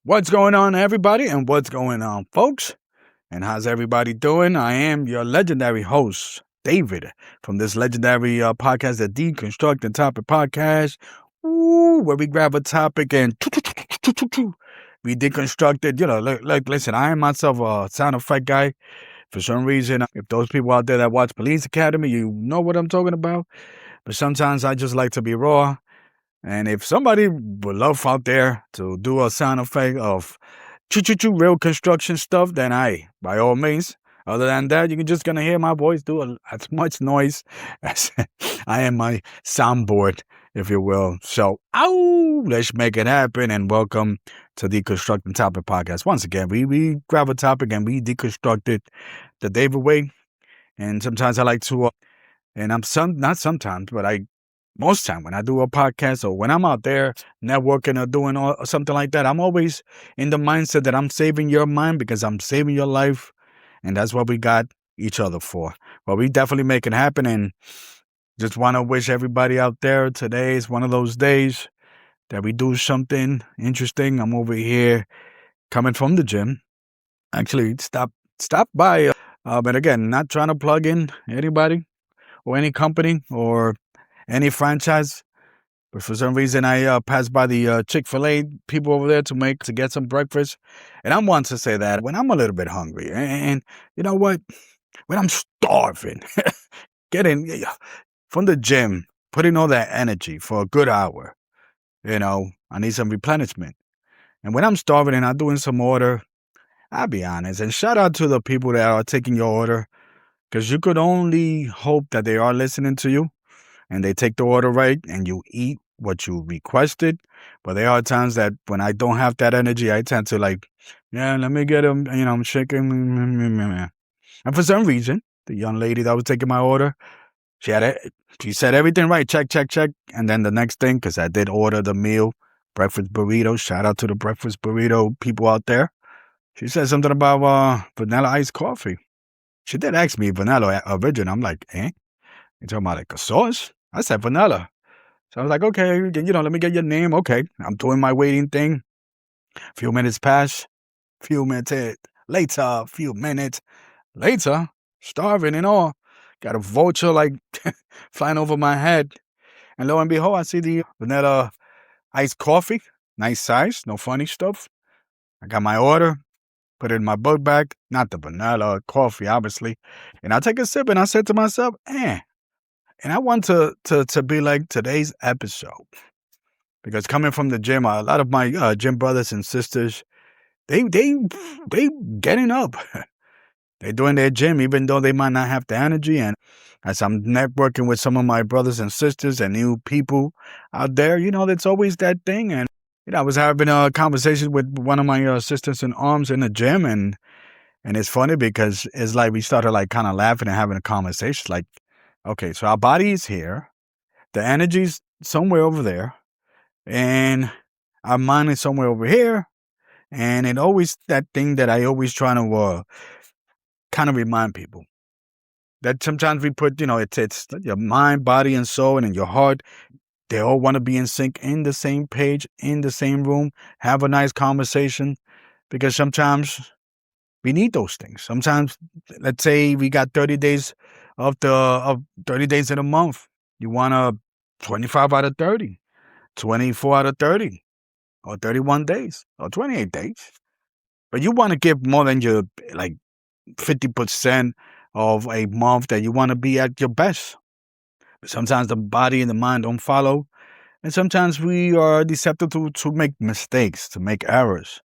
What's going on, everybody, and what's going on, folks? And how's everybody doing? I am your legendary host, David, from this legendary podcast, the D-constructing Topic podcast, where we grab a topic and we deconstruct it. Listen, I am myself a sound effect guy. For some reason, if those people out there that watch Police Academy, you know what I'm talking about. But sometimes I just like to be raw. And if somebody would love out there to do a sound effect of real construction stuff, then by all means. Other than that, you're just going to hear my voice do as much noise as I am my soundboard, if you will. So, let's make it happen. And welcome to the Constructing Topic podcast. Once again, we grab a topic and we deconstruct it the David way. And sometimes I like to, and not sometimes, but most time when I do a podcast or when I'm out there networking or doing something like that, I'm always in the mindset that I'm saving your mind because I'm saving your life. And that's what we got each other for. But we definitely make it happen. And just want to wish everybody out there, today is one of those days that we do something interesting. I'm over here coming from the gym. Actually, stop by. But again, not trying to plug in anybody or any company or any franchise, but for some reason I passed by the Chick-fil-A people over there to get some breakfast, and I want to say that when I'm a little bit hungry, and you know what, when I'm starving, getting from the gym, putting all that energy for a good hour, I need some replenishment, and when I'm starving and I'm doing some order, I'll be honest, and shout out to the people that are taking your order, because you could only hope that they are listening to you. And they take the order right, and you eat what you requested. But there are times that when I don't have that energy, I tend to let me get them, I'm shaking. And for some reason, the young lady that was taking my order, she said everything right, check. And then the next thing, because I did order the meal, breakfast burrito, shout out to the breakfast burrito people out there. She said something about vanilla iced coffee. She did ask me vanilla original. I'm like, You talking about like a sauce? I said vanilla. So I was like, okay, let me get your name. Okay. I'm doing my waiting thing. A few minutes pass. Few minutes later, starving and all. Got a vulture flying over my head. And lo and behold, I see the vanilla iced coffee. Nice size. No funny stuff. I got my order. Put it in my book bag. Not the vanilla coffee, obviously. And I take a sip and I said to myself, And I want to be like today's episode, because coming from the gym, a lot of my gym brothers and sisters, they getting up. They're doing their gym, even though they might not have the energy. And as I'm networking with some of my brothers and sisters and new people out there, that's always that thing. And I was having a conversation with one of my sisters in arms in the gym, and it's funny because it's like we started kind of laughing and having a conversation, like, okay, so our body is here, the energy's somewhere over there, and our mind is somewhere over here, and it always that thing that I always try to kind of remind people that sometimes we put, it's your mind, body, and soul, and in your heart, they all want to be in sync, in the same page, in the same room, have a nice conversation, because sometimes we need those things. Sometimes, let's say we got 30 days of 30 days in a month. You want a 25 out of 30, 24 out of 30, or 31 days, or 28 days. But you want to give more than your 50% of a month that you want to be at your best. But sometimes the body and the mind don't follow. And sometimes we are deceptive to make mistakes, to make errors.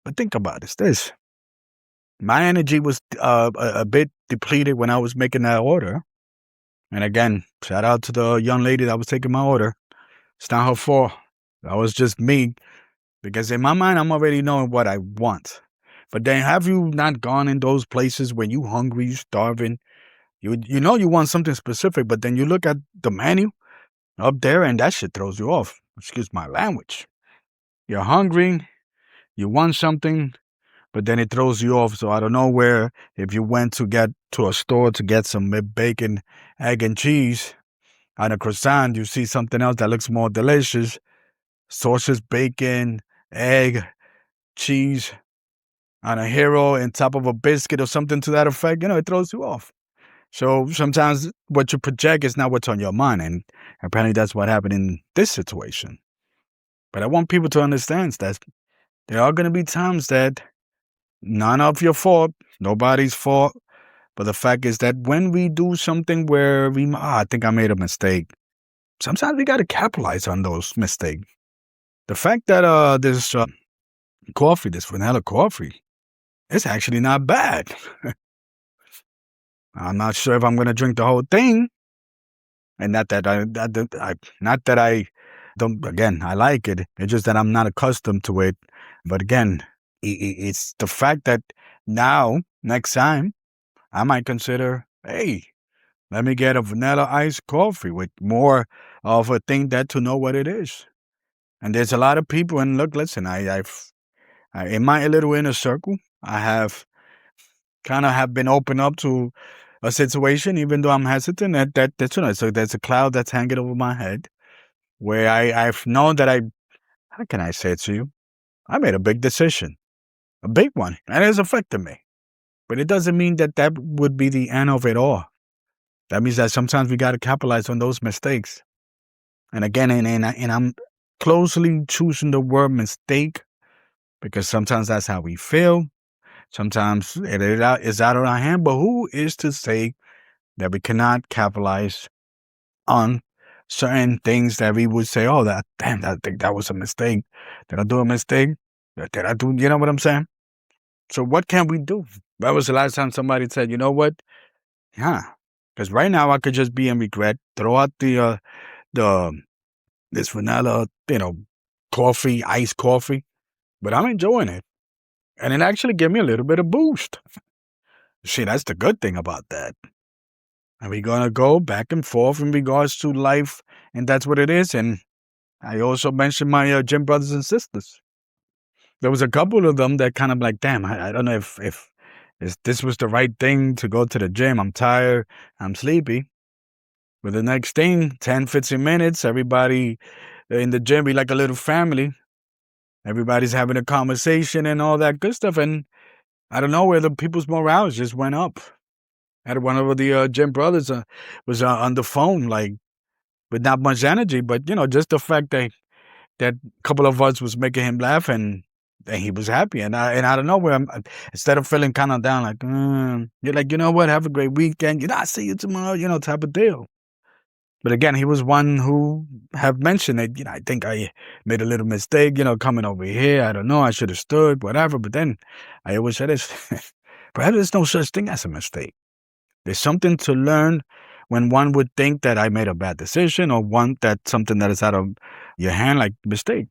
But think about this. My energy was a bit depleted when I was making that order. And again, shout out to the young lady that was taking my order. It's not her fault. That was just me. Because in my mind, I'm already knowing what I want. But then have you not gone in those places when you hungry, you starving, you you want something specific, but then you look at the menu up there and that shit throws you off. Excuse my language. You're hungry, you want something, but then it throws you off. So I don't know where, if you went to get to a store to get some bacon, egg, and cheese on a croissant, you see something else that looks more delicious. Sausage, bacon, egg, cheese on a hero on top of a biscuit or something to that effect, it throws you off. So sometimes what you project is not what's on your mind. And apparently that's what happened in this situation. But I want people to understand that there are going to be times that none of your fault, nobody's fault. But the fact is that when we do something where I think I made a mistake, sometimes we got to capitalize on those mistakes. The fact that this coffee, this vanilla coffee, it's actually not bad. I'm not sure if I'm going to drink the whole thing. And not that I don't, again, I like it. It's just that I'm not accustomed to it. But again, it's the fact that now, next time, I might consider, hey, let me get a vanilla iced coffee with more of a thing that to know what it is. And there's a lot of people, and look, listen, I've in my little inner circle, I have been open up to a situation, even though I'm hesitant. So there's a cloud that's hanging over my head, where I've known that how can I say it to you? I made a big decision, a big one, and it's affected me. But it doesn't mean that would be the end of it all. That means that sometimes we got to capitalize on those mistakes. And again, and I'm closely choosing the word mistake because sometimes that's how we feel. Sometimes it is out of our hand. But who is to say that we cannot capitalize on certain things that we would say, oh, I think that was a mistake. Did I do a mistake? Did I do, you know what I'm saying? So what can we do? That was the last time somebody said, you know what? Yeah. Because right now I could just be in regret, throw out this vanilla, coffee, iced coffee, but I'm enjoying it. And it actually gave me a little bit of boost. See, that's the good thing about that. And we're going to go back and forth in regards to life, and that's what it is. And I also mentioned my gym brothers and sisters. There was a couple of them that kind of like, damn, I don't know if this was the right thing to go to the gym. I'm tired. I'm sleepy. But the next thing, 10, 15 minutes, everybody in the gym be like a little family. Everybody's having a conversation and all that good stuff. And I don't know where the people's morale just went up. I had one of the gym brothers was on the phone, like, with not much energy, but, just the fact that a couple of us was making him laugh and he was happy. And I don't know where instead of feeling kind of down, like, you're like, you know what, have a great weekend. I'll see you tomorrow, type of deal. But again, he was one who have mentioned that, I think I made a little mistake, coming over here. I don't know. I should have stood, whatever. But then I always said this, perhaps there's no such thing as a mistake. There's something to learn when one would think that I made a bad decision or something that is out of your hand, like mistake.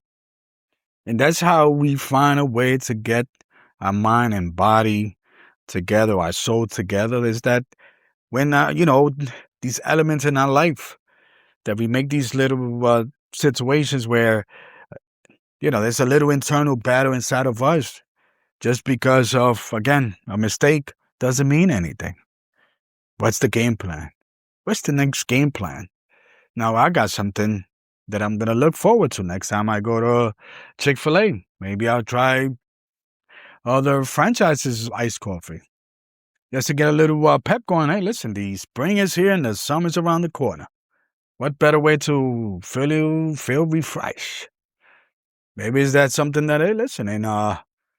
And that's how we find a way to get our mind and body together, our soul together, is that when, these elements in our life, that we make these little situations where, there's a little internal battle inside of us just because of, again, a mistake doesn't mean anything. What's the game plan? What's the next game plan? Now, I got something that I'm going to look forward to next time I go to Chick-fil-A. Maybe I'll try other franchises' iced coffee. Just to get a little pep going. Hey, listen, the spring is here and the summer's around the corner. What better way to feel refreshed? Maybe is that something that, hey, listen, and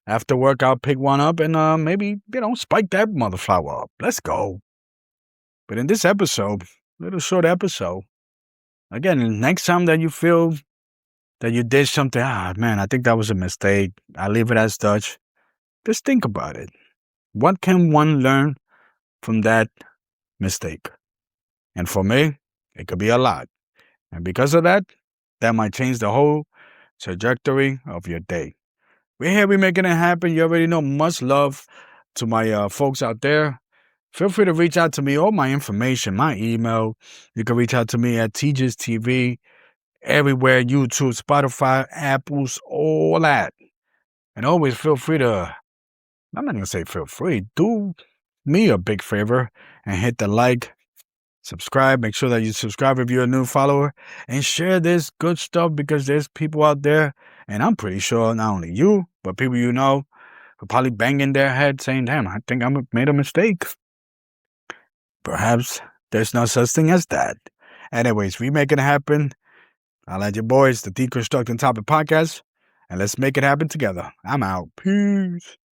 after work I'll pick one up and maybe, spike that motherflower up. Let's go. But in this episode, little short episode, again, next time that you feel that you did something, man, I think that was a mistake, I leave it as such. Just think about it. What can one learn from that mistake? And for me, it could be a lot. And because of that might change the whole trajectory of your day. We're here, we're making it happen. You already know, much love to my folks out there. Feel free to reach out to me. All my information, my email. You can reach out to me at TJ's TV, everywhere, YouTube, Spotify, Apples, all that. And always feel free to, I'm not going to say feel free, do me a big favor and hit the like, subscribe. Make sure that you subscribe if you're a new follower and share this good stuff because there's people out there, and I'm pretty sure not only you, but people you know are probably banging their head saying, damn, I think I made a mistake. Perhaps there's no such thing as that. Anyways, we make it happen. I'll let your boys, the Deconstructing Topic Podcast, and let's make it happen together. I'm out. Peace.